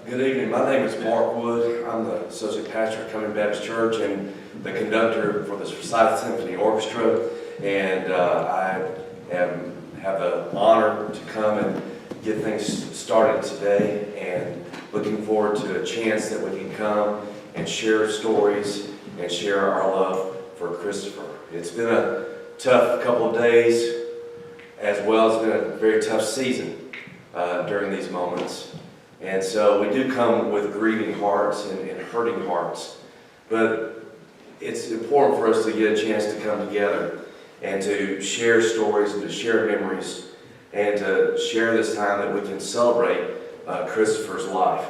Good evening. My name is Mark Wood. I'm the associate pastor at Coming Baptist Church and the conductor for the Forsyth Symphony Orchestra. And I have the honor to come and get things started today, and looking forward to a chance that we can come and share stories and share our love for Christopher. It's been a tough couple of days, as well as been a very tough season during these moments. And so we do come with grieving hearts and hurting hearts. But it's important for us to get a chance to come together and to share stories and to share memories and to share this time that we can celebrate Christopher's life.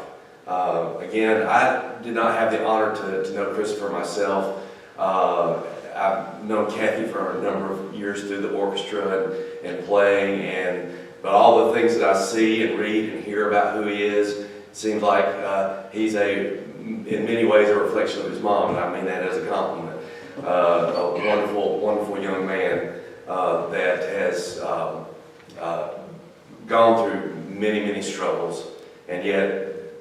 Again, I did not have the honor to know Christopher myself. I've known Kathy for a number of years through the orchestra and playing, but all the things that I see and read and hear about who he is, seems like he's in many ways a reflection of his mom, and I mean that as a compliment. A wonderful, wonderful young man that has gone through many, many struggles, and yet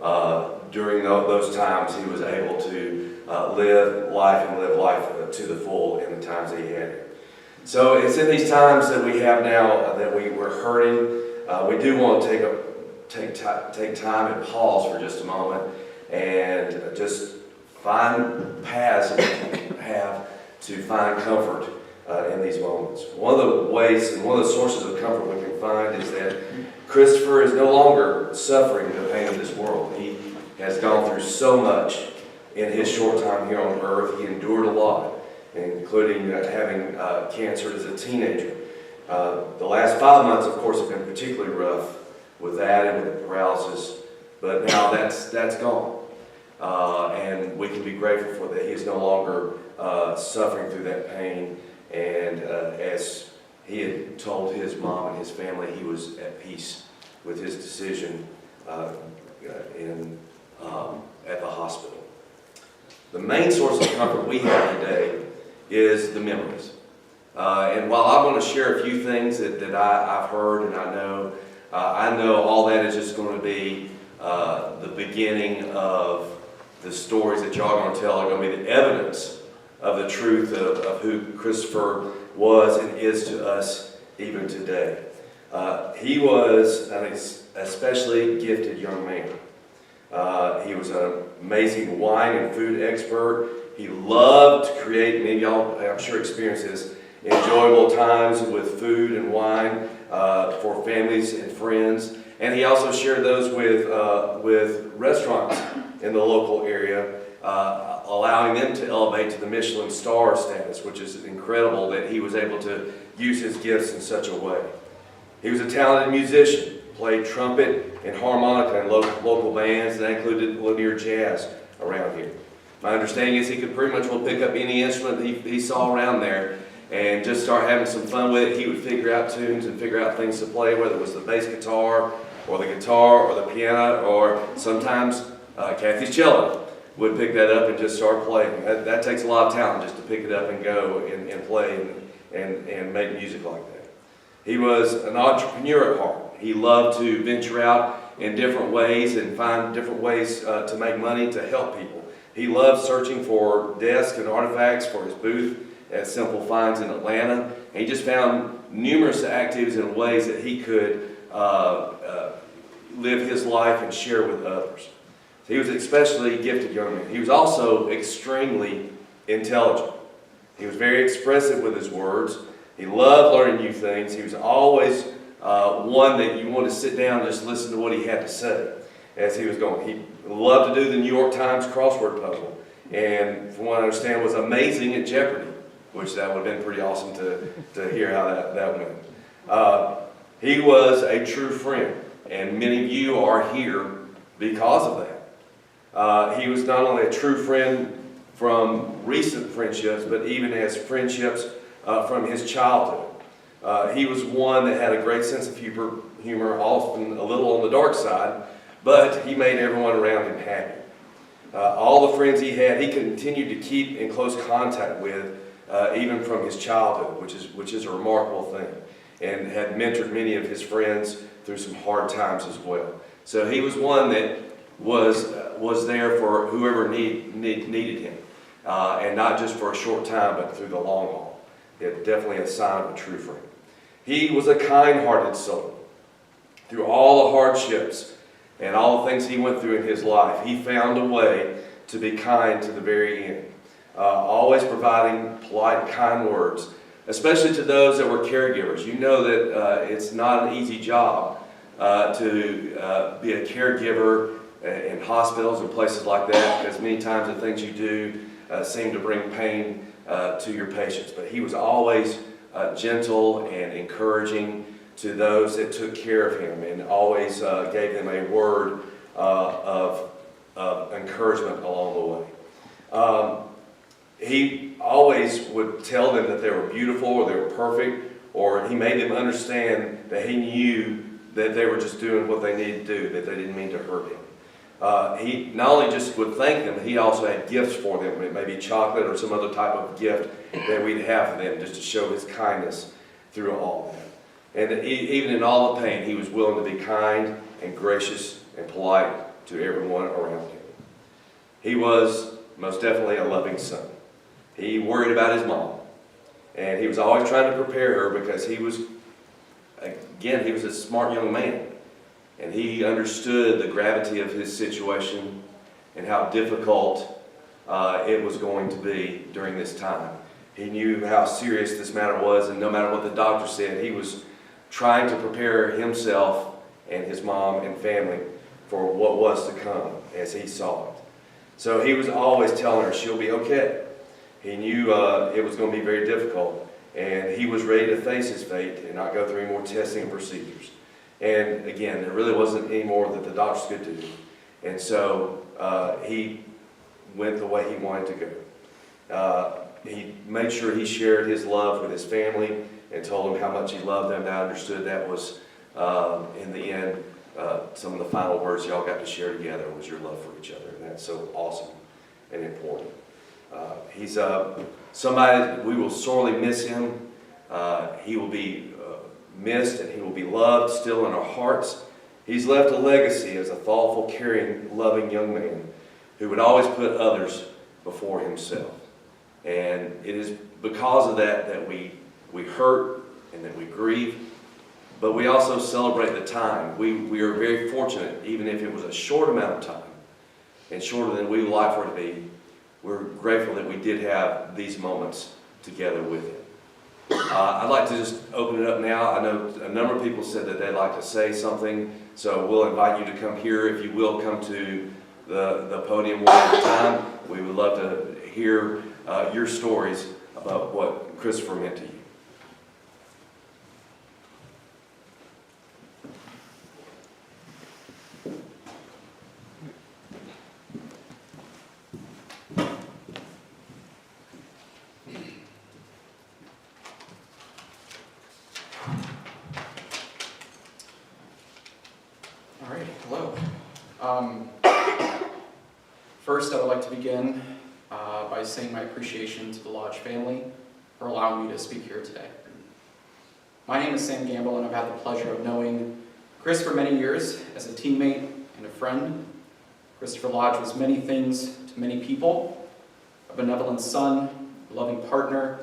during those times he was able to live life to the full in the times that he had it. So it's in these times that we have now that we're hurting. We do want to take time and pause for just a moment and just find paths that we can have to find comfort in these moments. One of the ways and one of the sources of comfort we can find is that Christopher is no longer suffering the pain of this world. He has gone through so much in his short time here on earth. He endured a lot, including having cancer as a teenager. The last 5 months, of course, have been particularly rough with that and with the paralysis, but now that's gone. And we can be grateful for that. He is no longer suffering through that pain, and as he had told his mom and his family, he was at peace with his decision at the hospital. The main source of comfort we have today is the memories. And while I want to share a few things that I've heard and I know all that is just going to be the beginning of the stories that y'all are going to tell are going to be the evidence of the truth of who Christopher was and is to us even today. He was an especially gifted young man. He was an amazing wine and food expert. He loved to create, many of y'all I'm sure experience this, enjoyable times with food and wine for families and friends. And he also shared those with restaurants in the local area, allowing them to elevate to the Michelin star status, which is incredible that he was able to use his gifts in such a way. He was a talented musician, played trumpet and harmonica in local bands that included Lanier Jazz around here. My understanding is he could pretty much pick up any instrument he saw around there and just start having some fun with it. He would figure out tunes and figure out things to play, whether it was the bass guitar or the piano, or sometimes Kathy's cello would pick that up and just start playing. That takes a lot of talent just to pick it up and go and play and make music like that. He was an entrepreneur at heart. He loved to venture out in different ways and find different ways to make money to help people. He loved searching for desks and artifacts for his booth at Simple Finds in Atlanta. And he just found numerous activities and ways that he could live his life and share with others. So he was an especially gifted young man. He was also extremely intelligent. He was very expressive with his words. He loved learning new things. He was always one that you want to sit down and just listen to what he had to say as he was going. He loved to do the New York Times crossword puzzle, and from what I understand was amazing at Jeopardy, which that would have been pretty awesome to hear how that went. He was a true friend, and many of you are here because of that. He was not only a true friend from recent friendships, but even as friendships from his childhood. He was one that had a great sense of humor, often a little on the dark side, but he made everyone around him happy. All the friends he had, he continued to keep in close contact with, even from his childhood, which is a remarkable thing, and had mentored many of his friends through some hard times as well. So he was one that was there for whoever needed him, and not just for a short time, but through the long haul. It's definitely a sign of a true friend. He was a kind-hearted soul. Through all the hardships and all the things he went through in his life, he found a way to be kind to the very end, always providing polite and kind words, especially to those that were caregivers. You know that it's not an easy job to be a caregiver in hospitals and places like that, because many times the things you do seem to bring pain to your patients. But he was always gentle and encouraging to those that took care of him, and always gave them a word of encouragement along the way. He always would tell them that they were beautiful or they were perfect, or he made them understand that he knew that they were just doing what they needed to do, that they didn't mean to hurt him. He not only just would thank them, he also had gifts for them, maybe chocolate or some other type of gift that we'd have for them, just to show his kindness through all of that. And even in all the pain, he was willing to be kind and gracious and polite to everyone around him. He was most definitely a loving son. He worried about his mom, and he was always trying to prepare her, because he was a smart young man, and he understood the gravity of his situation and how difficult it was going to be during this time. He knew how serious this matter was, and no matter what the doctor said, he was trying to prepare himself and his mom and family for what was to come as he saw it. So he was always telling her she'll be okay. He knew it was going to be very difficult, and he was ready to face his fate and not go through any more testing and procedures. And again, there really wasn't any more that the doctors could do. And so he went the way he wanted to go. He made sure he shared his love with his family and told them how much he loved them. I understood that was, in the end, some of the final words y'all got to share together was your love for each other. And that's so awesome and important. He's somebody that we will sorely miss him. He will be missed, and he will be loved still in our hearts. He's left a legacy as a thoughtful, caring, loving young man who would always put others before himself. And it is because of that that we hurt and that we grieve, but we also celebrate the time. We are very fortunate, even if it was a short amount of time, and shorter than we would like for it to be. We're grateful that we did have these moments together with him. I'd like to just open it up now. I know a number of people said that they'd like to say something, so we'll invite you to come here. If you will, come to the podium one at a time. We would love to hear your stories about what Christopher meant to you. First, I would like to begin by saying my appreciation to the Lodge family for allowing me to speak here today. My name is Sam Gamble, and I've had the pleasure of knowing Chris for many years as a teammate and a friend. Christopher Lodge was many things to many people: a benevolent son, a loving partner,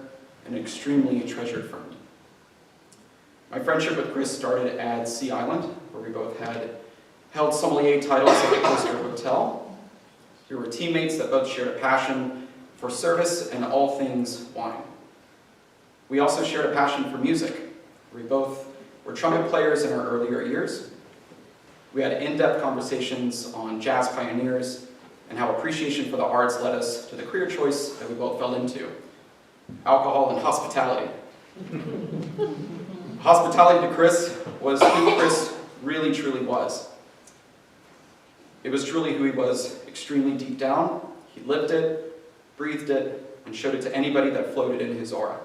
and an extremely treasured friend. My friendship with Chris started at Sea Island, where we both had held sommelier titles at the Coaster Hotel. We were teammates that both shared a passion for service and all things wine. We also shared a passion for music. We both were trumpet players in our earlier years. We had in-depth conversations on jazz pioneers and how appreciation for the arts led us to the career choice that we both fell into: alcohol and hospitality. Hospitality to Chris was who Chris really truly was. It was truly who he was extremely deep down. He lived it, breathed it, and showed it to anybody that floated in his aura.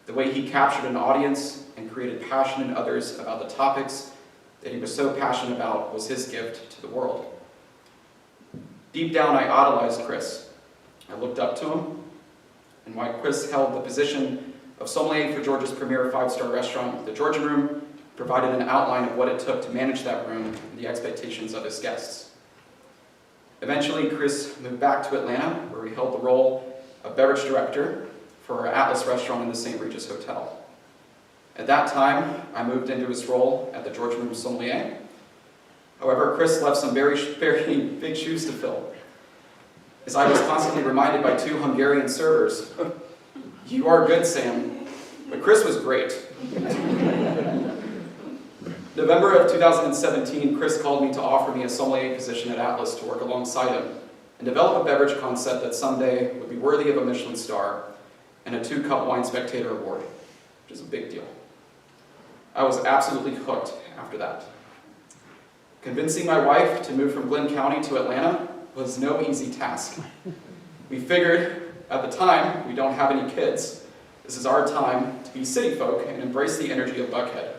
The way he captured an audience and created passion in others about the topics that he was so passionate about was his gift to the world. Deep down, I idolized Chris. I looked up to him, and while Chris held the position of sommelier for Georgia's premier five-star restaurant, The Georgian Room, provided an outline of what it took to manage that room and the expectations of his guests. Eventually, Chris moved back to Atlanta, where he held the role of beverage director for Atlas Restaurant in the St. Regis Hotel. At that time, I moved into his role at the George Room Sommelier. However, Chris left some very big shoes to fill, as I was constantly reminded by two Hungarian servers, "You are good, Sam," but Chris was great. November of 2017, Chris called me to offer me a sommelier position at Atlas to work alongside him and develop a beverage concept that someday would be worthy of a Michelin star and a 2-cup wine spectator award, which is a big deal. I was absolutely hooked after that. Convincing my wife to move from Glynn County to Atlanta was no easy task. We figured, at the time, we don't have any kids. This is our time to be city folk and embrace the energy of Buckhead.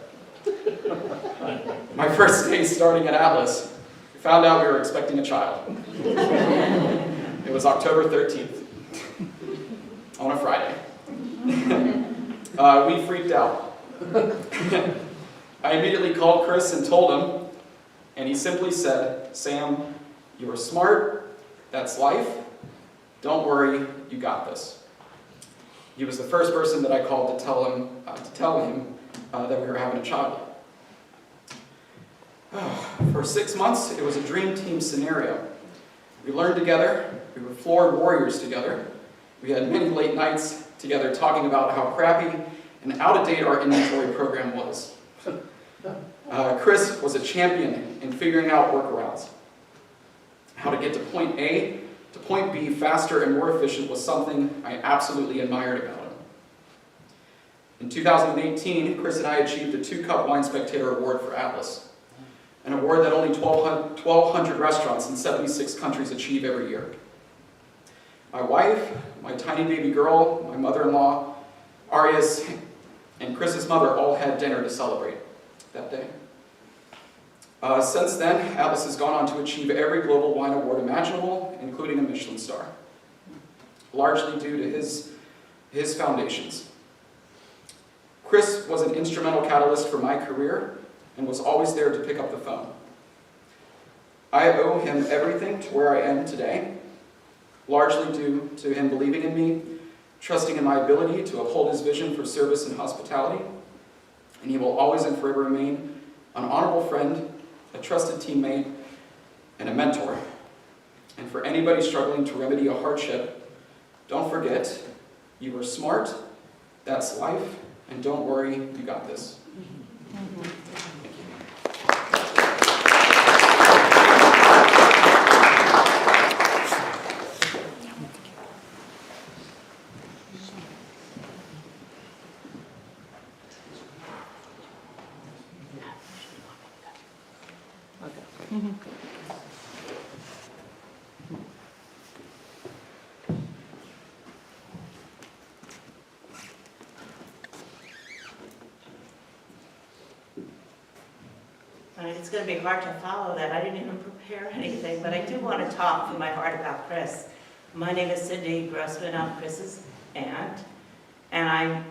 My first day starting at Atlas, we found out we were expecting a child. It was October 13th, on a Friday. We freaked out. I immediately called Chris and told him, and he simply said, "Sam, you are smart, that's life, don't worry, you got this." He was the first person that I called to tell him that we were having a child. For 6 months, it was a dream team scenario. We learned together, we were floor warriors together. We had many late nights together talking about how crappy and out-of-date our inventory program was. Chris was a champion in figuring out workarounds. How to get to point A to point B faster and more efficient was something I absolutely admired about him. In 2018, Chris and I achieved a 2-cup Wine Spectator Award for Atlas, an award that only 1,200 restaurants in 76 countries achieve every year. My wife, my tiny baby girl, my mother-in-law, Arias, and Chris's mother all had dinner to celebrate that day. Since then, Atlas has gone on to achieve every global wine award imaginable, including a Michelin star, largely due to his foundations. Chris was an instrumental catalyst for my career and was always there to pick up the phone. I owe him everything to where I am today, largely due to him believing in me, trusting in my ability to uphold his vision for service and hospitality, and he will always and forever remain an honorable friend, a trusted teammate, and a mentor. And for anybody struggling to remedy a hardship, don't forget, you are smart, that's life, and don't worry, you got this. It's going to be hard to follow that. I didn't even prepare anything, but I do want to talk from my heart about Chris. My name is Cindy Grossman. I'm Chris's aunt, and I,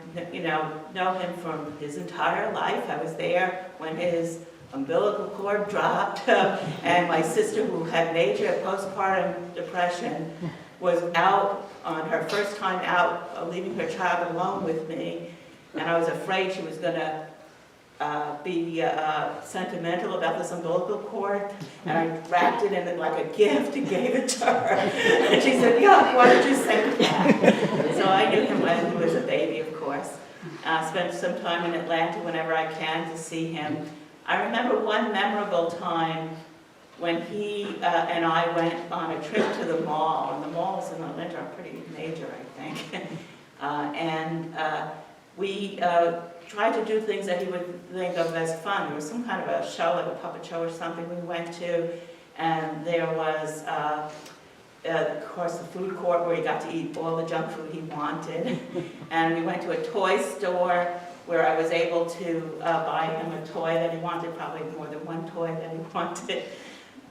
know him from his entire life. I was there when his umbilical cord dropped, and my sister, who had major postpartum depression, was out on her first time out, leaving her child alone with me, and I was afraid she was going to be sentimental about this umbilical cord, and I wrapped it in it like a gift and gave it to her. And she said, "Yeah, why did you say that?" So I knew him when he was a baby, of course. I spent some time in Atlanta whenever I can to see him. I remember one memorable time when he and I went on a trip to the mall, and the malls in Atlanta are pretty major, I think. We tried to do things that he would think of as fun. There was some kind of a show, like a puppet show or something we went to, and there was, of course, the food court where he got to eat all the junk food he wanted. And we went to a toy store where I was able to buy him a toy that he wanted, probably more than one toy that he wanted.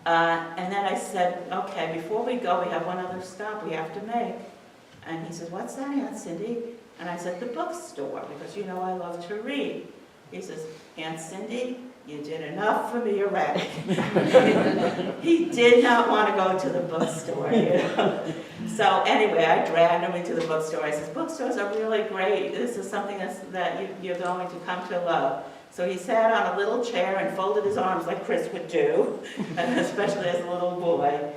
And then I said, "Okay, before we go, we have one other stop we have to make." And he says, "What's that, Aunt Cindy?" And I said, "The bookstore, because I love to read." He says, "Aunt Cindy, you did enough for me already. He did not want to go to the bookstore, you know. So anyway, I dragged him into the bookstore. I said, bookstores are really great. This is something that you're going to come to love. So he sat on a little chair and folded his arms like Chris would do, especially as a little boy.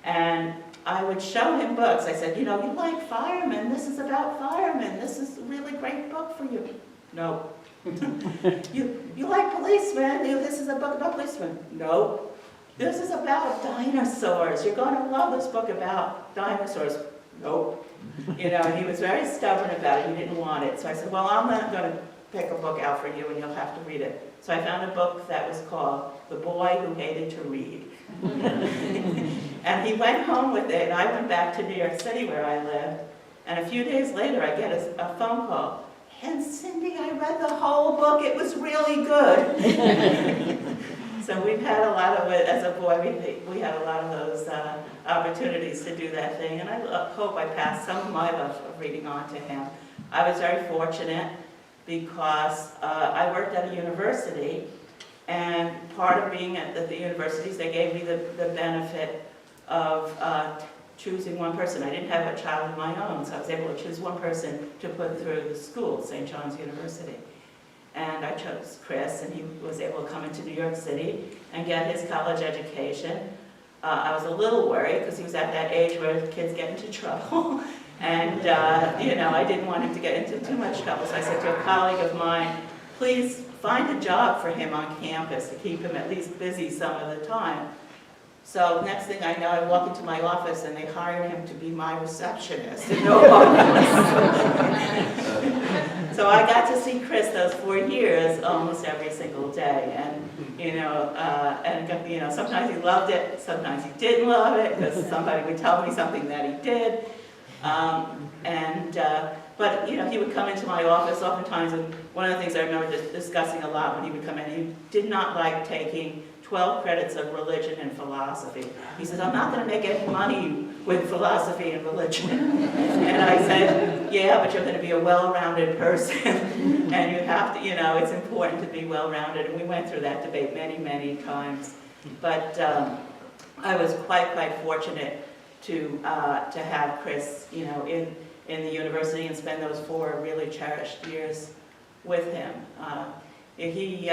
And I would show him books. I said, you know, you like firemen. This is about firemen. This is a really great book for you. No. You like policemen. This is a book about policemen. No. This is about dinosaurs. You're going to love this book about dinosaurs. Nope. You know, he was very stubborn about it. He didn't want it. So I said, well, I'm not going to pick a book out for you and you'll have to read it. So I found a book that was called The Boy Who Hated to Read. And he went home with it, and I went back to New York City where I lived. And a few days later, I get a phone call. And Cindy, I read the whole book. It was really good. So we've had a lot of it, as a boy, we had a lot of those opportunities to do that thing. And I hope I passed some of my love of reading on to him. I was very fortunate because I worked at a university, and part of being at the universities, they gave me the benefit of choosing one person. I didn't have a child of my own, so I was able to choose one person to put through the school, St. John's University. And I chose Chris, and he was able to come into New York City and get his college education. I was a little worried because he was at that age where kids get into trouble. And, you know, I didn't want him to get into too much trouble. So I said to a colleague of mine, please find a job for him on campus to keep him at least busy some of the time. So next thing I know, I walk into my office and they hired him to be my receptionist in no So I got to see Chris those 4 years almost every single day. And, you know, sometimes he loved it, sometimes he didn't love it, because somebody would tell me something that he did. But, you know, he would come into my office oftentimes, and one of the things I remember discussing a lot when he would come in, he did not like taking 12 credits of religion and philosophy. He says, I'm not going to make any money with philosophy and religion. And I said, yeah, but you're going to be a well-rounded person. And you have to, you know, it's important to be well-rounded. And we went through that debate many, many times. But I was quite fortunate to have Chris, you know, in the university and spend those 4 really cherished years with him. He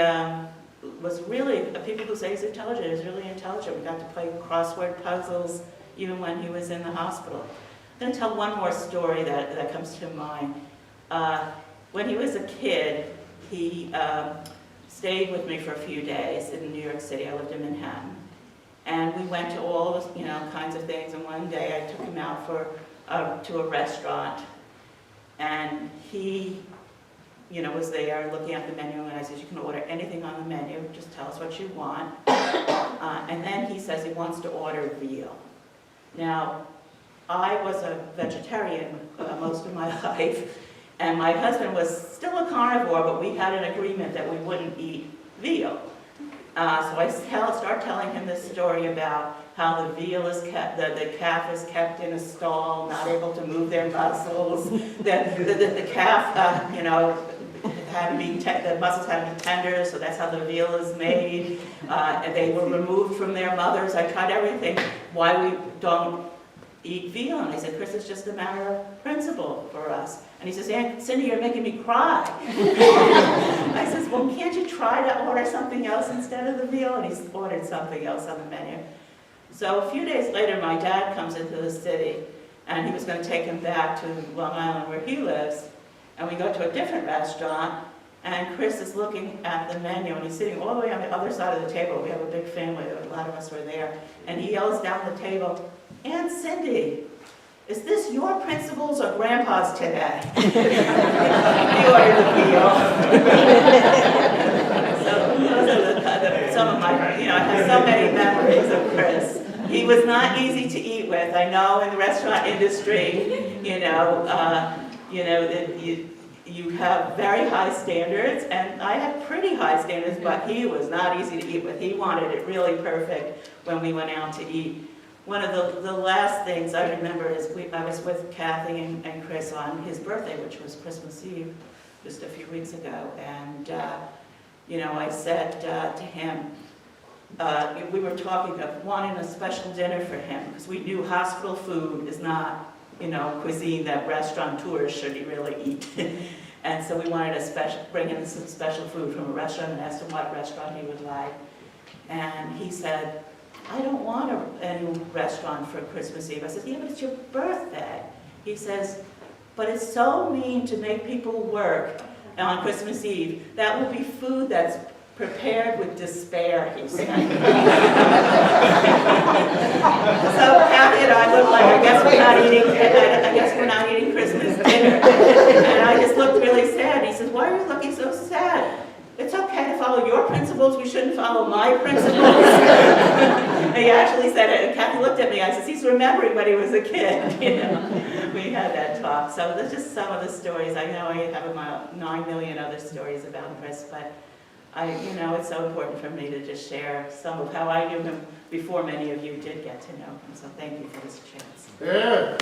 was really, people who say he's intelligent, he's really intelligent. We got to play crossword puzzles even when he was in the hospital. I'm going to tell one more story that comes to mind. When he was a kid, he stayed with me for a few days in New York City. I lived in Manhattan. And we went to all, you know, kinds of things. And one day I took him out to a restaurant. And he, you know, was there looking at the menu, and I said, you can order anything on the menu, just tell us what you want. And then he says he wants to order veal. Now, I was a vegetarian most of my life, and my husband was still a carnivore, but we had an agreement that we wouldn't eat veal. So I start telling him this story about how the veal is kept, the calf is kept in a stall, not able to move their muscles, the calf, you know, the muscles had to be tender, so that's how the veal is made. And they were removed from their mothers. I tried everything. Why we don't eat veal? And I said, Chris, it's just a matter of principle for us. And he says, Aunt Cindy, you're making me cry. I says, well, can't you try to order something else instead of the veal? And he's ordered something else on the menu. So a few days later, my dad comes into the city, and he was going to take him back to Long Island where he lives. And we go to a different restaurant, and Chris is looking at the menu, and he's sitting all the way on the other side of the table. We have a big family, a lot of us were there. And he yells down the table, Aunt Cindy, is this your principles or Grandpa's today? He ordered the veal. So those are some of my, you know, I have so many memories of Chris. He was not easy to eat with. I know in the restaurant industry, you know that you have very high standards, and I had pretty high standards, but he was not easy to eat with. He wanted it really perfect when we went out to eat. One of the last things I remember is I was with Kathy and Chris on his birthday, which was Christmas Eve, just a few weeks ago, and I said to him, we were talking of wanting a special dinner for him, because we knew hospital food is not, cuisine that restaurateurs should really eat. And so we wanted bring in some special food from a restaurant, and asked him what restaurant he would like. And he said, I don't want any restaurant for Christmas Eve. I said, yeah, but it's your birthday. He says, but it's so mean to make people work on Christmas Eve. That will be food that's prepared with despair, he said. So Kathy and I looked like, I guess we're not eating Christmas dinner. And I just looked really sad. He says, why are you looking so sad? It's okay to follow your principles, we shouldn't follow my principles. And he actually said it, and Kathy looked at me, I said, he's remembering when he was a kid, We had that talk. So that's just some of the stories. I know I have about 9 million other stories about Chris, but it's so important for me to just share some of how I knew him before many of you did get to know him. So thank you for this chance. Yeah.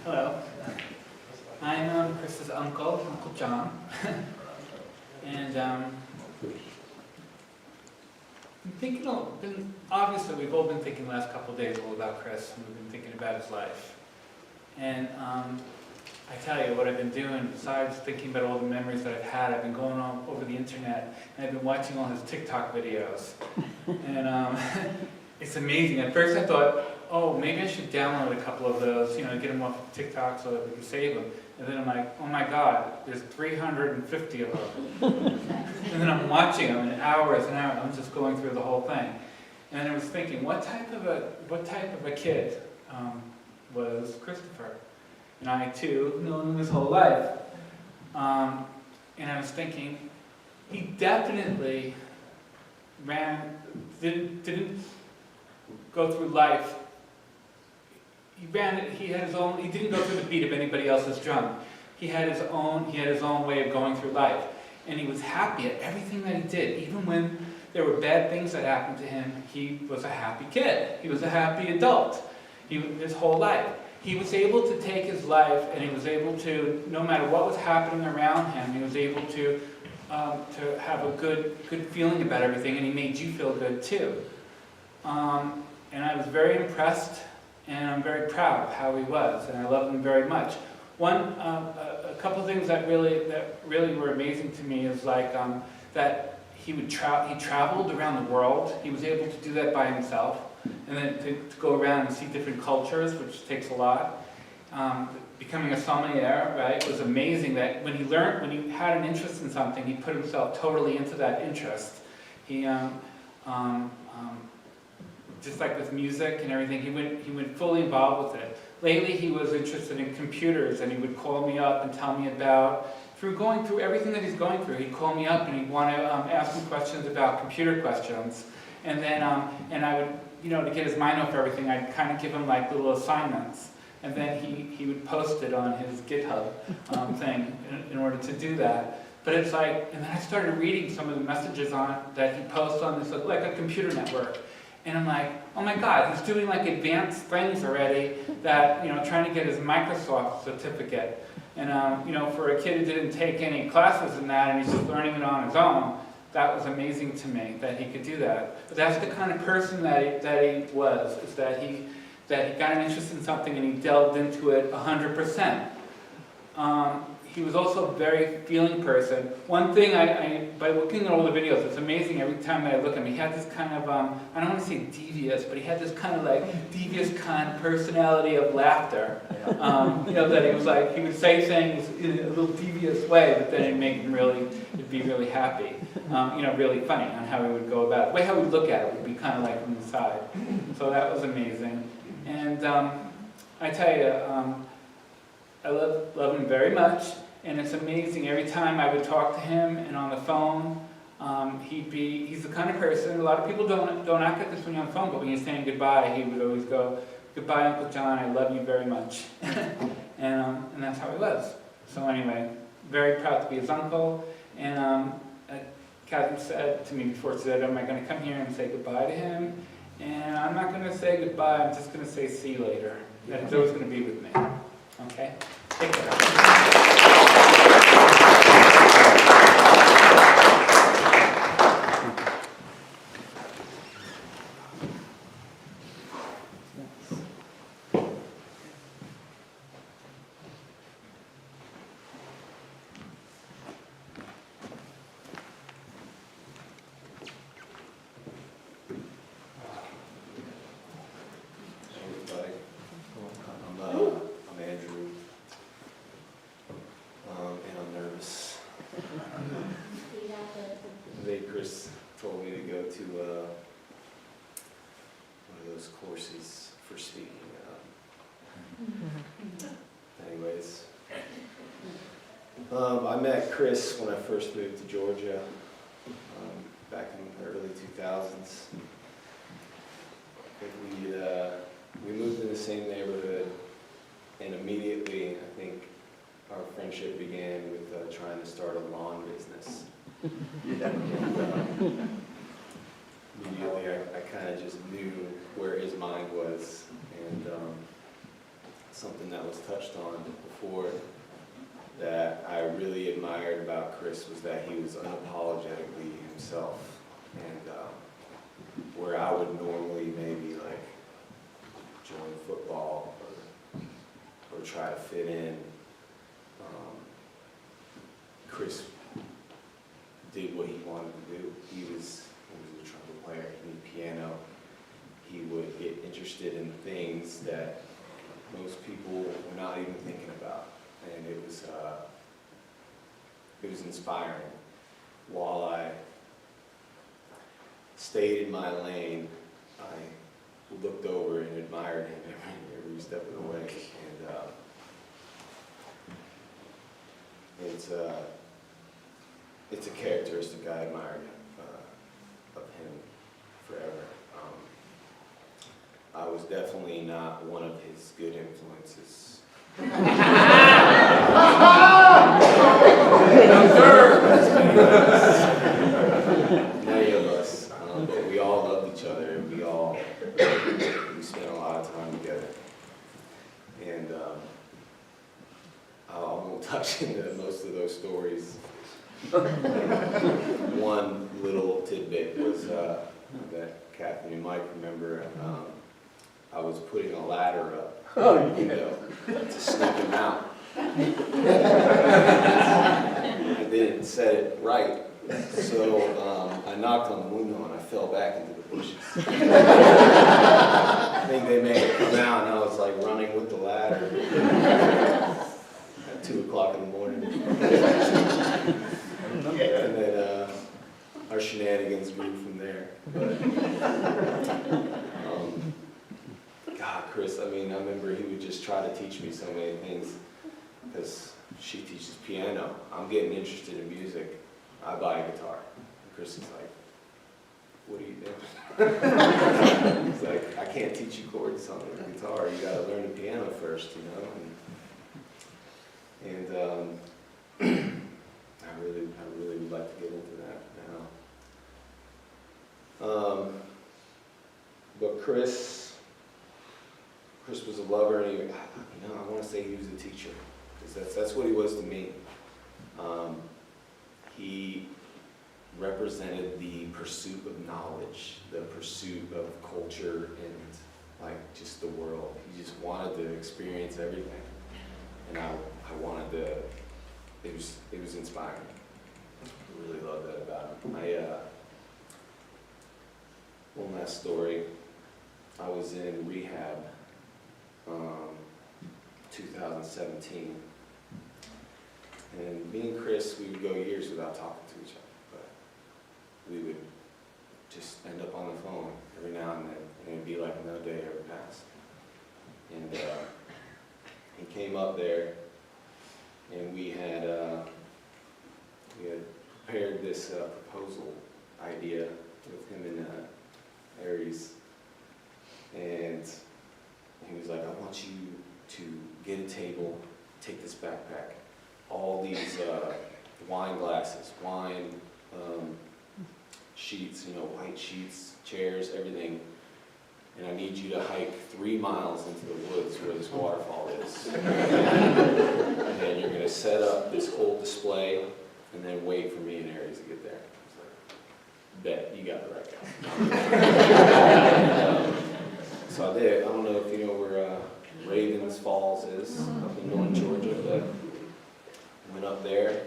Hello, I'm Chris's uncle, Uncle John, and obviously we've all been thinking the last couple of days all about Chris, and we've been thinking about his life. And I tell you, what I've been doing, besides thinking about all the memories that I've had, I've been going on over the internet, and I've been watching all his TikTok videos. And it's amazing. At first I thought, oh, maybe I should download a couple of those, get them off of TikTok so that we can save them. And then I'm like, oh my God, there's 350 of them. And then I'm watching them in hours and hours. I'm just going through the whole thing. And I was thinking, what type of a kid was Christopher? And I too known him his whole life. And I was thinking, he definitely didn't go through life. He didn't go through the beat of anybody else's drum. He had his own way of going through life. And he was happy at everything that he did. Even when there were bad things that happened to him, he was a happy kid. He was a happy adult. His whole life. He was able to take his life, and he was able to, no matter what was happening around him, he was able to have a good feeling about everything, and he made you feel good too. And I was very impressed, and I'm very proud of how he was, and I love him very much. A couple things that really were amazing to me is that he traveled around the world. He was able to do that by himself, and then to go around and see different cultures, which takes a lot. Becoming a sommelier, right, was amazing. That when he had an interest in something, he put himself totally into that interest. He just like with music and everything, he went fully involved with it. Lately, he was interested in computers, and he would call me up and tell me about, going through everything that he's going through, he'd call me up and he'd want to ask me questions about computer questions. And then, and I would, to get his mind off everything, I'd kind of give him like little assignments. And then he would post it on his GitHub thing in order to do that. But it's like, and then I started reading some of the messages that he posts on this, like a computer network. And I'm like, oh my God, he's doing like advanced things already that, trying to get his Microsoft certificate. And, for a kid who didn't take any classes in that and he's just learning it on his own, that was amazing to me that he could do that. But that's the kind of person that he was, is that he got an interest in something and he delved into it 100%. He was also a very feeling person. One thing, by looking at all the videos, it's amazing every time that I look at him, he had this kind of, I don't want to say devious, but he had this kind of like devious kind of personality of laughter. That he was like, he would say things in a little devious way, but then it'd be really happy. Really funny on how he would go about it. The way how we'd look at it would be kind of like from the side. So that was amazing. And I tell you, I love him very much, and it's amazing. Every time I would talk to him and on the phone, He's the kind of person, a lot of people don't not get this when you're on the phone, but when you're saying goodbye, he would always go, "Goodbye, Uncle John, I love you very much." And that's how he was. So anyway, very proud to be his uncle. And Catherine said to me before, she said, "Am I going to come here and say goodbye to him?" And I'm not going to say goodbye, I'm just going to say see you later. That he's always going to be with me. Okay? Take care. Everybody. I'm Andrew, and I'm nervous. Today Chris told me to go to one of those courses for speaking. Anyways, I met Chris when I first moved to Georgia back in the early 2000s. We moved in the same neighborhood, and immediately, I think, our friendship began with trying to start a lawn business. Immediately, I kind of just knew where his mind was, and something that was touched on before that I really admired about Chris was that he was unapologetically himself, and where I would normally maybe like join football or try to fit in, Chris did what he wanted to do. He was a trumpet player, he knew piano. He would get interested in things that most people were not even thinking about, and it was inspiring. While I stayed in my lane, I looked over and admired him every step of the way, and it's a characteristic I admired of him forever. I was definitely not one of his good influences. Many of us, but we all loved each other, and we spent a lot of time together. And I won't touch into most of those stories. One little tidbit was that Kathy and Mike remember. I was putting a ladder up the window to sneak him out. I didn't set it right, so I knocked on the window and I fell back into the bushes. I think they made it come out, and I was like running with the ladder at 2 o'clock in the morning. And then our shenanigans grew from there. But, God, Chris, I mean, I remember he would just try to teach me so many things, because she teaches piano. I'm getting interested in music. I buy a guitar. And Chris is like, "What are you doing?" He's like, "I can't teach you chords on the guitar. You got to learn the piano first, you know." And I really would like to get into that now. But Chris was a lover, and I want to say he was a teacher, because that's what he was to me. He represented the pursuit of knowledge, the pursuit of culture, and like just the world. He just wanted to experience everything, and I wanted to. It was inspiring. I really love that about him. One last story. I was in rehab, 2017, and me and Chris, we would go years without talking to each other, but we would just end up on the phone every now and then, and it'd be like no day ever passed. And he came up there, and we had prepared this proposal idea with him and Aries. And he was like, I want you to get a table, take this backpack, all these wine glasses, wine sheets, white sheets, chairs, everything. And I need you to hike 3 miles into the woods where this waterfall is. And then you're going to set up this whole display and then wait for me and Aries to get there. Bet, you got the right guy. So I did. I don't know if you know where Ravens Falls is, up in North Georgia, but I went up there.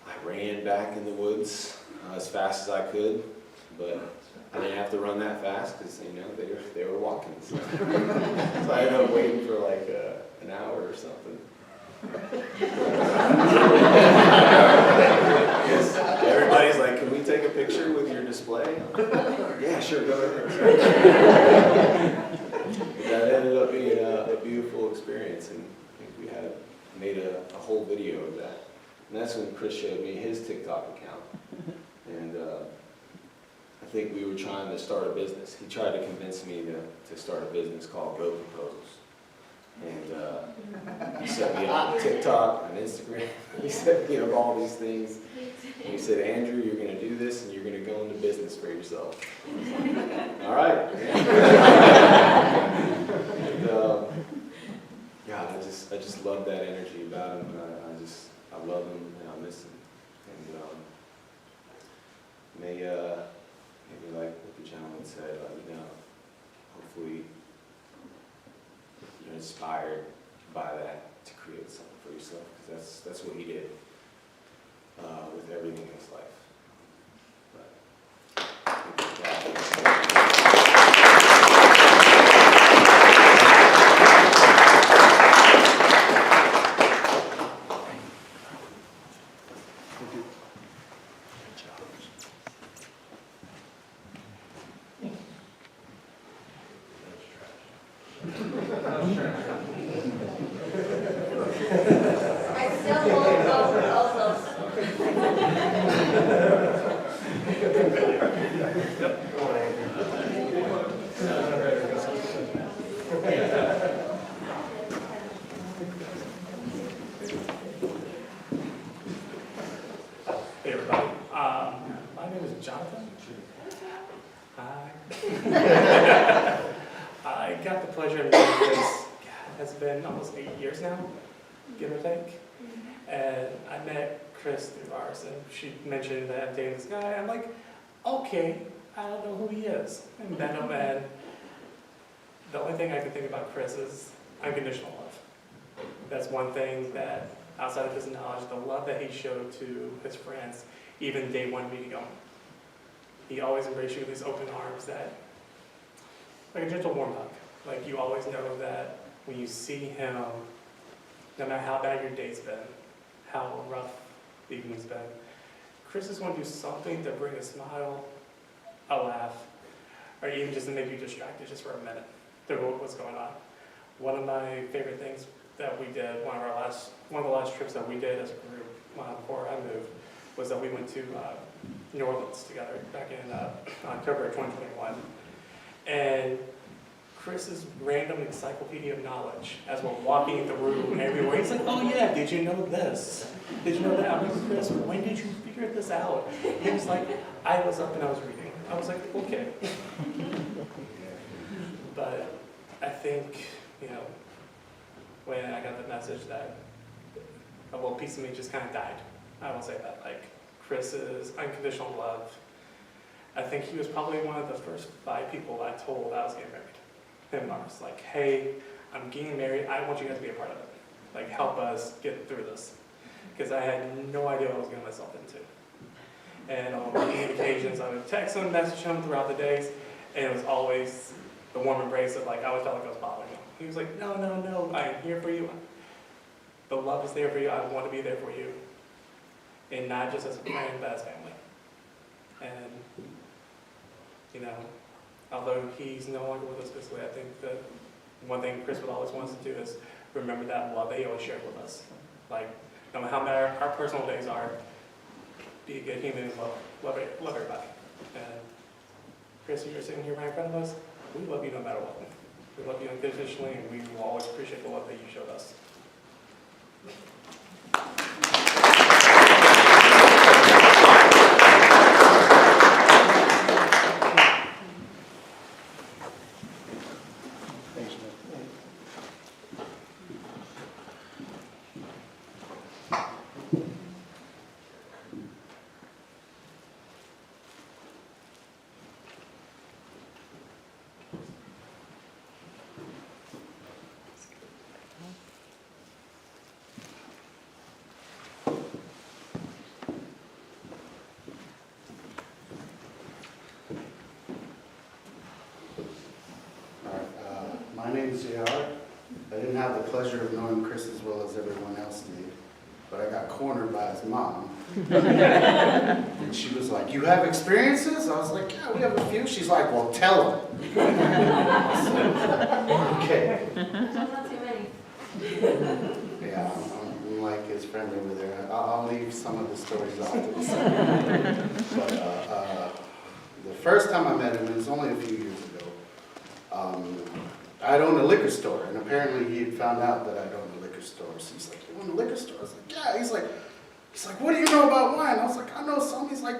I ran back in the woods as fast as I could, but I didn't have to run that fast because they were walking. So I ended up waiting for like an hour or something. Everybody's like, can we take a picture with your display? Yeah, sure, go ahead. That ended up being a beautiful experience, and I think we made a whole video of that. And that's when Chris showed me his TikTok account. And I think we were trying to start a business. He tried to convince me to start a business called Go Proposals. And he set me up on TikTok and Instagram. He set me up all these things. And he said, Andrew, you're going to do this and you're going to go into business for yourself. All right. And, God, I just love that energy about him. I love him and I miss him. And maybe like what the gentleman said, hopefully you're inspired by that to create something for yourself, because that's what he did with everything in his life. I still hold those proposals. Hey everybody, my name is Jonathan. I got the pleasure of doing this, it's been almost 8 years now, give or take. And I met Chris through ours, and she mentioned that I'm dating this guy. I'm like, okay, I don't know who he is. And met him, and the only thing I can think about Chris is unconditional love. That's one thing that, outside of his knowledge, the love that he showed to his friends, even day one meeting him. He always embraced you with these open arms, that, like a gentle warm hug. Like you always know that when you see him, no matter how bad your day's been, how rough the evening's been, Chris is going to do something to bring a smile, a laugh, or even just to make you distracted just for a minute through what's going on. One of my favorite things that we did, one of the last trips that we did as a group before I moved, was that we went to New Orleans together back in October of 2021. And Chris's random encyclopedia of knowledge as we're walking through everywhere. He's like, oh yeah, did you know this? Did you know that? I'm like, Chris, when did you figure this out? He was like, I was up and I was reading. I was like, okay. But I think, when I got the message that a little piece of me just kind of died, I will say that. Like, Chris's unconditional love, I think he was probably one of the first 5 people I told I was getting married. Him and ours, like, hey, I'm getting married, I want you guys to be a part of it. Like, help us get through this. Because I had no idea what I was getting myself into. And on many occasions, I would text him, message him throughout the days, and it was always the warm embrace of, like, I always felt like I was bothering him. He was like, no, I'm here for you. The love is there for you, I want to be there for you. And not just as a friend, but as family. And, although he's no longer with us physically, I think that one thing Chris would always want us to do is remember that love that he always shared with us. Like, no matter how our personal days are, be a good human and love everybody. And Chris, you're sitting here right in front of us. We love you no matter what. We love you unconditionally, and we will always appreciate the love that you showed us. My name is JR. I didn't have the pleasure of knowing Chris as well as everyone else did, but I got cornered by his mom. And she was like, "You have experiences?" I was like, "Yeah, we have a few." She's like, "Well, tell them." Okay. Not too many. Yeah, I'm like his friend over there. I'll leave some of the stories off to the side. But the first time I met him, it was only a few years ago. I'd owned a liquor store, and apparently he had found out that I'd owned a liquor store. So he's like, "You own a liquor store?" I was like, "Yeah." He's like, "What do you know about wine?" I was like, "I know some." He's like,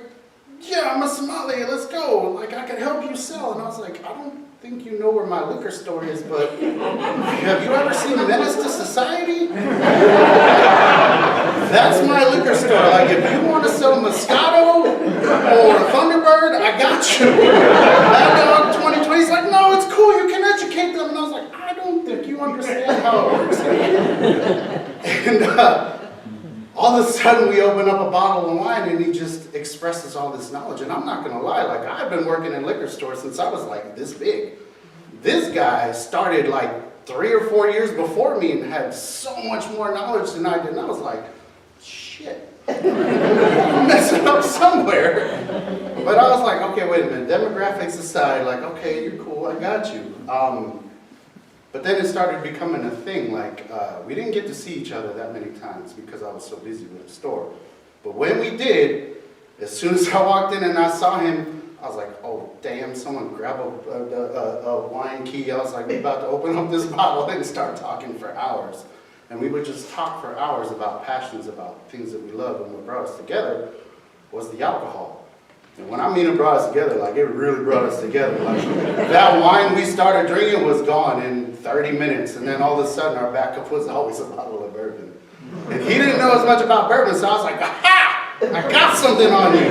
"Yeah, I'm a Somali, let's go. Like, I can help you sell." And I was like, "I don't think you know where my liquor store is, but have you ever seen Menace to Society? That's my liquor store. Like, if you want to sell Moscato or Thunderbird, I got you. Mad Dog 2020." He's like, "No, it's cool. You can educate them." And I was like, "I don't think you understand how it works." And all of a sudden, we open up a bottle of wine, and he just expresses all this knowledge. And I'm not going to lie, like, I've been working in liquor stores since I was like this big. This guy started like 3 or 4 years before me and had so much more knowledge than I did. And I was like, shit, I'm messing up somewhere. But I was like, okay, wait a minute, demographics aside, like, okay, you're cool, I got you. But then it started becoming a thing, like, we didn't get to see each other that many times because I was so busy with the store. But when we did, as soon as I walked in and I saw him, I was like, oh, damn, someone grab a wine key. I was like, we're about to open up this bottle and start talking for hours. And we would just talk for hours about passions, about things that we love. And what brought us together was the alcohol. And when I mean it brought us together, like, it really brought us together. Like, that wine we started drinking was gone in 30 minutes. And then all of a sudden, our backup was always a bottle of bourbon. And he didn't know as much about bourbon, so I was like, aha! I got something on you.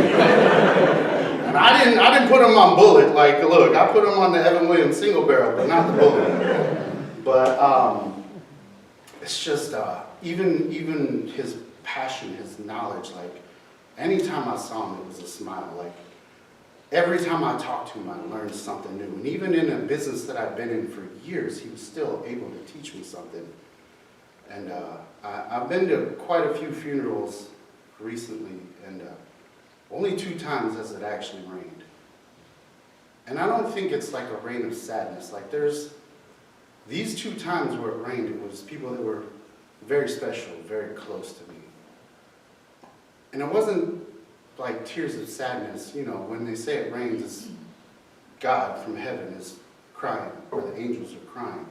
And I didn't put him on bullet. Like, look, I put him on the Evan Williams single barrel, but not the bullet. But it's just even his passion, his knowledge. Like, anytime I saw him, it was a smile. Like, every time I talked to him, I learned something new. And even in a business that I've been in for years, he was still able to teach me something. And I've been to quite a few funerals recently, and only 2 times has it actually rained. And I don't think it's like a rain of sadness. Like, there's these 2 times where it rained, it was people that were very special, very close to me. And it wasn't like tears of sadness. You know, when they say it rains, it's God from heaven is crying, or the angels are crying.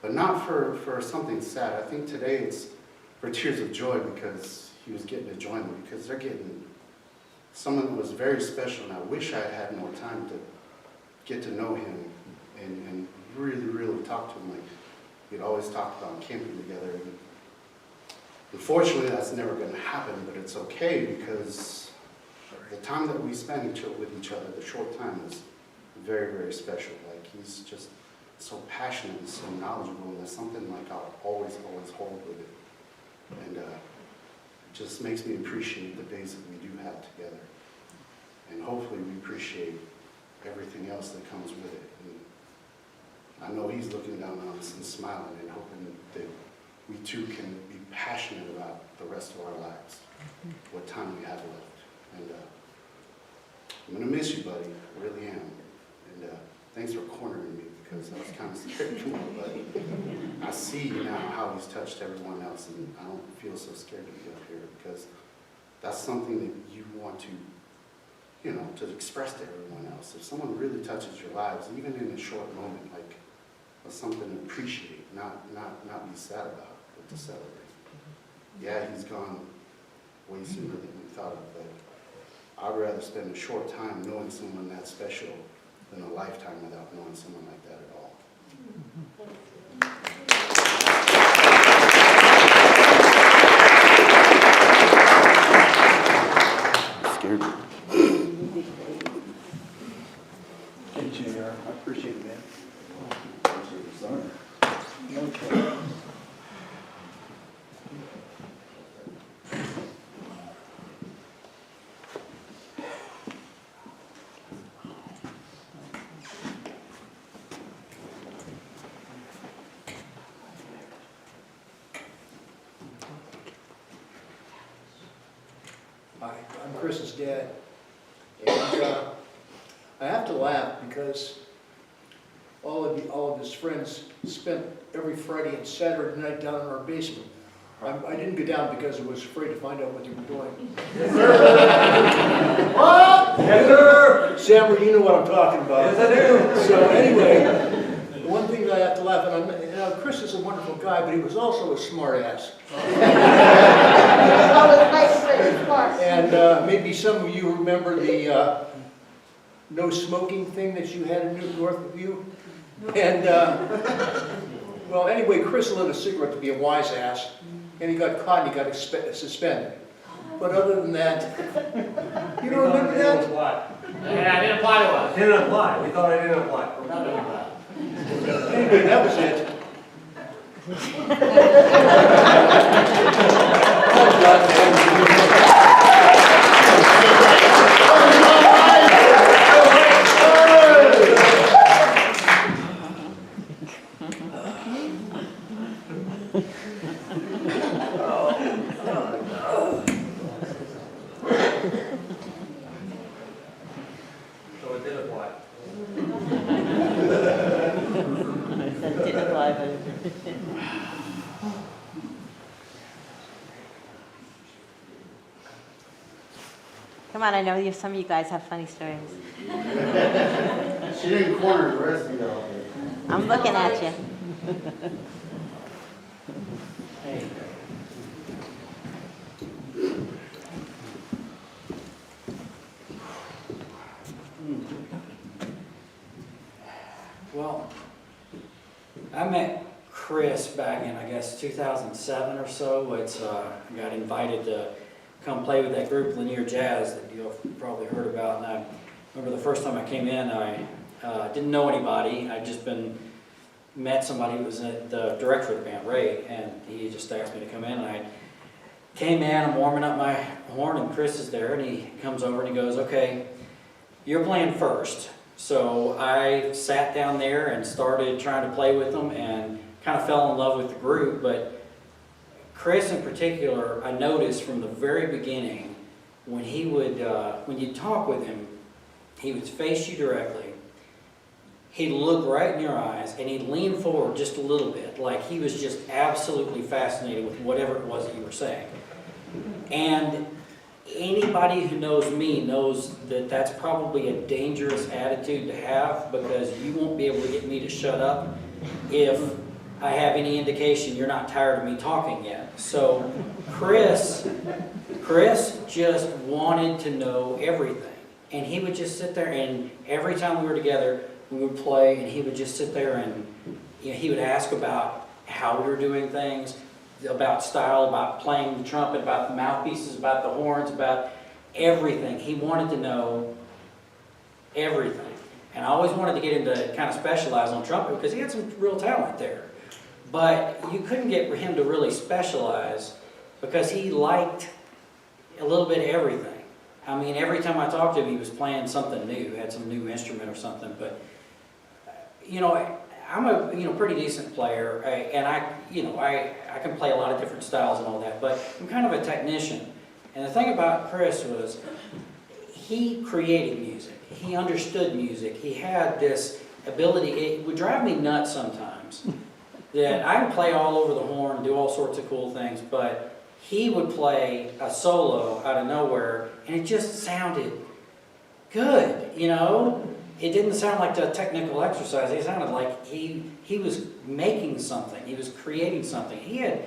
But not for something sad. I think today it's for tears of joy because he was getting to join me, because they're getting someone that was very special, and I wish I had more time to get to know him and really, really talk to him. Like, we'd always talk about camping together. And unfortunately, that's never going to happen, but it's okay because the time that we spend with each other, the short time, is very, very special. Like, he's just so passionate and so knowledgeable, and that's something like I'll always, always hold with it. And it just makes me appreciate the days that we do have together. And hopefully we appreciate everything else that comes with it. And I know he's looking down on us and smiling and hoping that we too can be passionate about the rest of our lives, what time we have left. And I'm going to miss you, buddy. I really am. And thanks for cornering me, because I was kind of scared to him, but I see now how he's touched everyone else, and I don't feel so scared to be up here, because that's something that you want to, to express to everyone else. If someone really touches your lives, even in a short moment, like, that's something to appreciate, not be sad about, but to celebrate. Yeah, he's gone way sooner than we thought of, but I'd rather spend a short time knowing someone that special than a lifetime without knowing someone like that at all. Scared me. Hey, JR, I appreciate it, man. Okay. Hi, I'm Chris's dad, and I have to laugh because all of his friends spent every Friday and Saturday night down in our basement. I didn't go down because I was afraid to find out what they were doing. What? Yes, sir. Sam, you know what I'm talking about. Yes, I do. So anyway, the one thing that I have to laugh at, Chris is a wonderful guy, but he was also a smart ass. And maybe some of you remember the no smoking thing that you had in Northview. And, well, anyway, Chris lit a cigarette to be a wise ass, and he got caught and he got suspended. But other than that, you don't remember that? Yeah, I didn't apply to us. Didn't apply. We thought I didn't apply. Anyway, that was it. So it did apply. That didn't apply, but. Come on, I know some of you guys have funny stories. She didn't corner the rest of you all. I'm looking at you. Well, I met Chris back in, I guess, 2007 or so. I got invited to come play with that group, Lanier Jazz, that you've probably heard about. And I remember the first time I came in, I didn't know anybody. I'd just met somebody who was the director of the band, Ray, and he just asked me to come in. And I came in, I'm warming up my horn, and Chris is there, and he comes over and he goes, "Okay, you're playing first." So I sat down there and started trying to play with them and kind of fell in love with the group. But Chris in particular, I noticed from the very beginning, when you talk with him, he would face you directly. He'd look right in your eyes and he'd lean forward just a little bit, like he was just absolutely fascinated with whatever it was that you were saying. And anybody who knows me knows that that's probably a dangerous attitude to have, because you won't be able to get me to shut up if I have any indication you're not tired of me talking yet. So Chris just wanted to know everything. And he would just sit there, and every time we were together, we would play, and he would just sit there and he would ask about how we were doing things, about style, about playing the trumpet, about the mouthpieces, about the horns, about everything. He wanted to know everything. And I always wanted to get him to kind of specialize on trumpet because he had some real talent there. But you couldn't get him to really specialize because he liked a little bit of everything. I mean, every time I talked to him, he was playing something new, had some new instrument or something. But, I'm a pretty decent player, and I can play a lot of different styles and all that, but I'm kind of a technician. And the thing about Chris was he created music. He understood music. He had this ability. It would drive me nuts sometimes that I can play all over the horn, do all sorts of cool things, but he would play a solo out of nowhere, and it just sounded good, you know? It didn't sound like a technical exercise. It sounded like he was making something. He was creating something. He had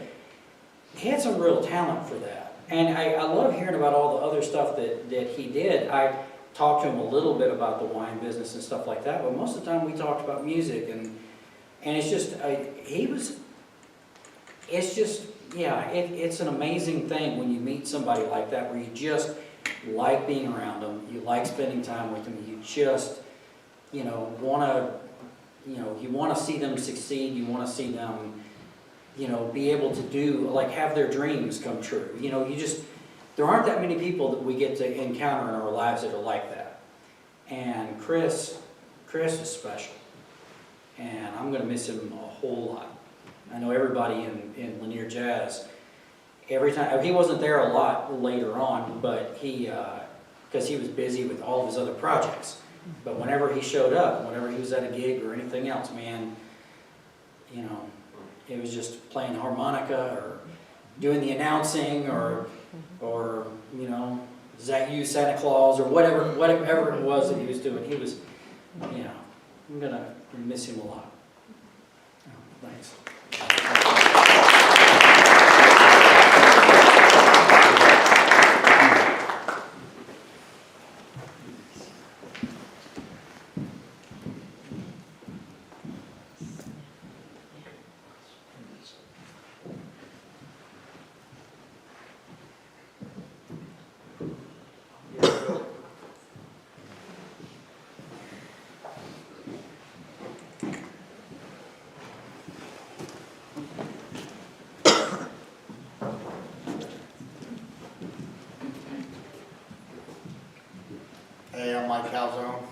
some real talent for that. And I love hearing about all the other stuff that he did. I talked to him a little bit about the wine business and stuff like that, but most of the time we talked about music, and it's just, it's an amazing thing when you meet somebody like that, where you just like being around them, you like spending time with them, you just, you want to see them succeed, you want to see them, be able to do, like, have their dreams come true. There aren't that many people that we get to encounter in our lives that are like that. And Chris is special. And I'm going to miss him a whole lot. I know everybody in Lanier Jazz, every time, he wasn't there a lot later on, but because he was busy with all of his other projects. But whenever he showed up, whenever he was at a gig or anything else, man, it was just playing harmonica or doing the announcing or is that you, Santa Claus, or whatever it was that he was doing. He was, I'm going to miss him a lot. Thanks. Hey, I'm Mike Calzone.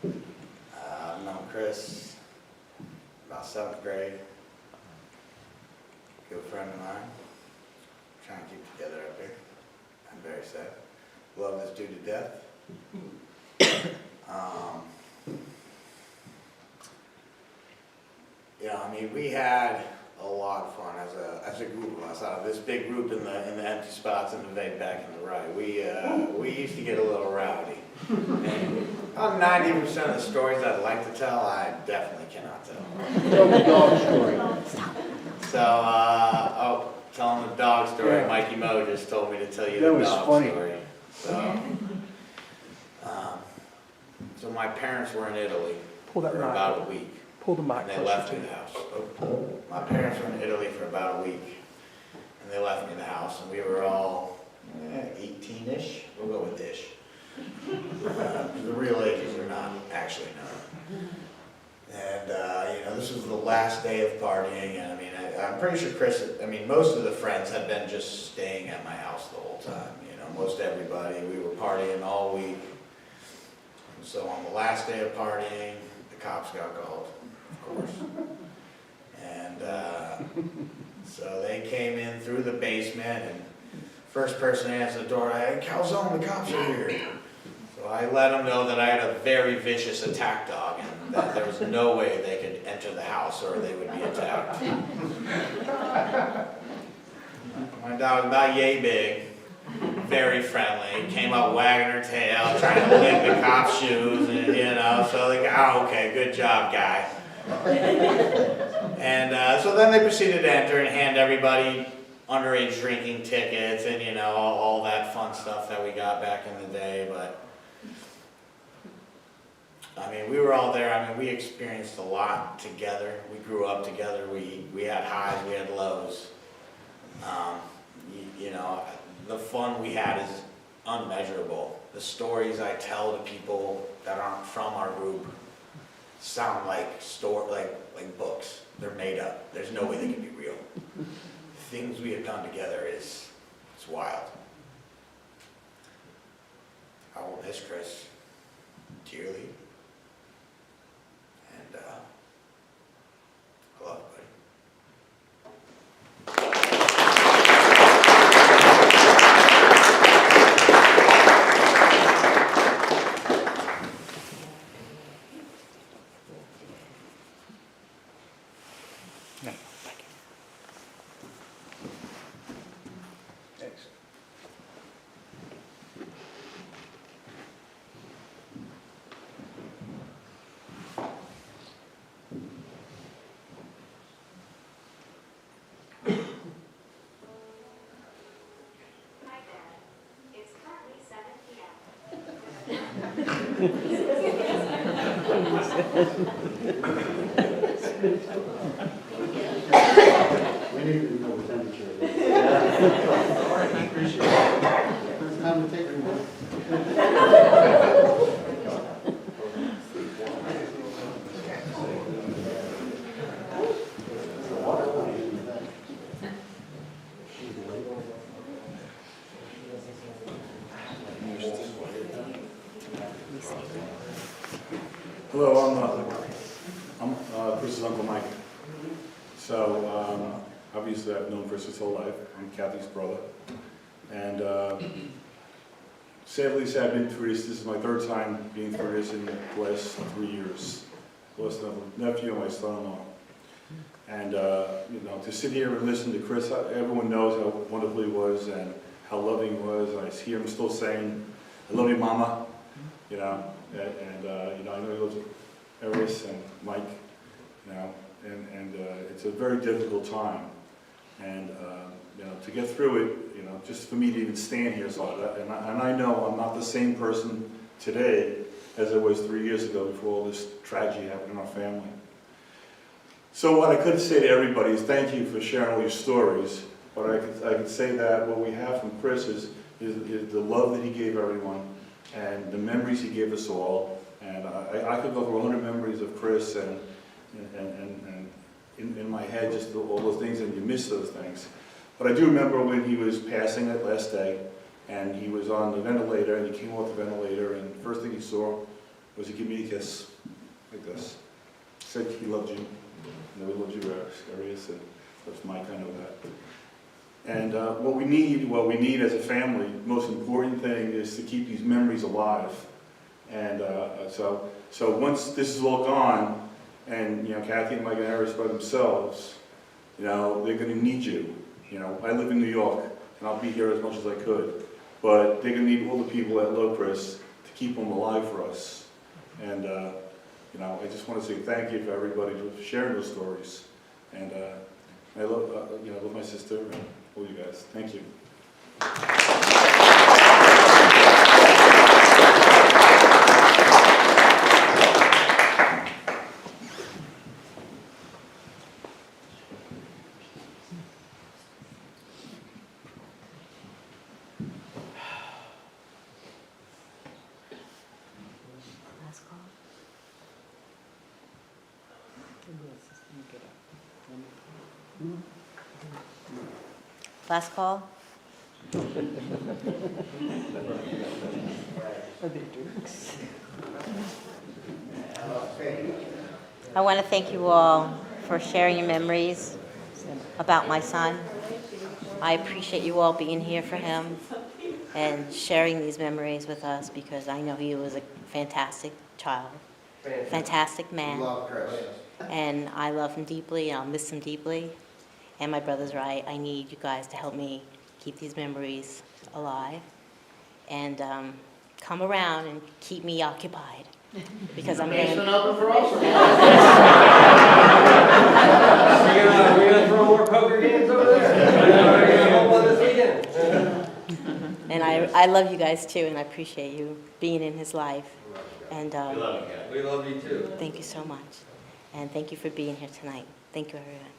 I've known Chris about 7th grade. Good friend of mine. Trying to keep together up here. I'm very sad. Love this dude to death. We had a lot of fun as a group of us. Out of this big group in the empty spots in the back in the right, we used to get a little rowdy. And about 90% of the stories I'd like to tell, I definitely cannot tell. Tell the dog story. So, telling the dog story, Yeah. Mikey Mo just told me to tell you That the was dog funny. story. So my parents were in Italy for about a week. Pull the mic And they left me the house. My parents were in Italy for about a week, and they left me the house, and we were all 18-ish. We'll go with ish. The real ages are not actually known. And this was the last day of partying, and I'm pretty sure most of the friends had been just staying at my house the whole time. Most everybody. We were partying all week. And so on the last day of partying, the cops got called. Of course. And so they came in through the basement, and first person to answer the door, "Hey, Calzone, the cops are here." So I let them know that I had a very vicious attack dog, and that there was no way they could enter the house or they would be attacked. My dog was about yay big, very friendly, came up wagging her tail, trying to lick the cop's shoes, and so they go, "Oh, okay, good job, guy." And so then they proceeded to enter and hand everybody underage drinking tickets and all that fun stuff that we got back in the day. But we were all there. We experienced a lot together. We grew up together. We had highs, we had lows. The fun we had is unmeasurable. The stories I tell to people that aren't from our group sound like books. They're made up. There's no way they can be real. The things we have done together it's wild. I will miss Chris dearly. And I love you, buddy. We need to know the temperature. Appreciate it. Time to take your. Hello, I'm Chris's Uncle Mike. So, obviously I've known Chris his whole life. I'm Kathy's brother. And sadly, I've been through this. This is my third time being through this in the last 3 years. Lost a nephew and my son-in-law. And, you know, to sit here and listen to Chris, everyone knows how wonderful he was and how loving he was. I hear him still saying, "I love you, Mama," you know. And you know, I know he loves Eris and Mike, you know, and it's a very difficult time. And, you know, to get through it, you know, just for me to even stand here, and I know I'm not the same person today as I was 3 years ago before all this tragedy happened in our family. So what I could say to everybody is thank you for sharing all your stories, but I could say that what we have from Chris is the love that he gave everyone, and the memories he gave us all. And I could go through 100 memories of Chris and in my head, just all those things, and you miss those things. But I do remember when he was passing that last day, and he was on the ventilator, and he came off the ventilator, and the first thing he saw was he gave me a kiss, like this. He said he loved you, and we loved you, Arius, and that's Mike, I know that. And what we need as a family, the most important thing is to keep these memories alive. And so once this is all gone, and you know, Kathy and Mike and Eris by themselves, you know, they're going to need you. You know, I live in New York, and I'll be here as much as I could, but they're going to need all the people that love Chris to keep him alive for us. And you know, I just want to say thank you for everybody for sharing those stories. And I love, you know, I love my sister and all you guys. Thank you. Last call. Last call. I want to thank you all for sharing your memories about my son. I appreciate you all being here for him and sharing these memories with us, because I know he was a fantastic child, fantastic man. Love Chris. And I love him deeply, and I'll miss him deeply. And my brother's right, I need you guys to help me keep these memories alive. And come around and keep me occupied, because I'm going Basement to... open for us. We're gonna throw more poker games over there? We're gonna hold one this weekend? And I love you guys too, and I appreciate you being in his life. And We love you too. thank you so much. And thank you for being here tonight. Thank you, everyone.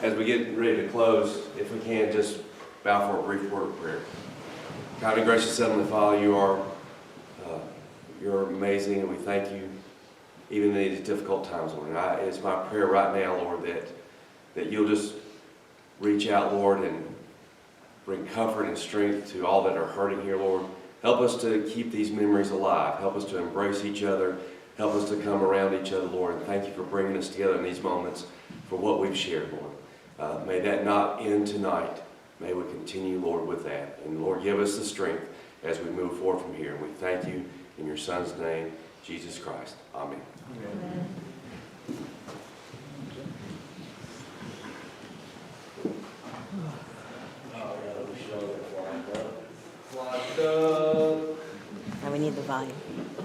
As we get ready to close, if we can, just bow for a brief word of prayer. Kind and gracious Heavenly Father, you're amazing, and we thank you even in these difficult times, Lord. And it's my prayer right now, Lord, that you'll just reach out, Lord, and bring comfort and strength to all that are hurting here, Lord. Help us to keep these memories alive. Help us to embrace each other. Help us to come around each other, Lord. And thank you for bringing us together in these moments for what we've shared, Lord. May that not end tonight. May we continue, Lord, with that. And Lord, give us the strength as we move forward from here. And we thank you in your Son's name, Jesus Christ. Amen. Amen. Now we need the volume.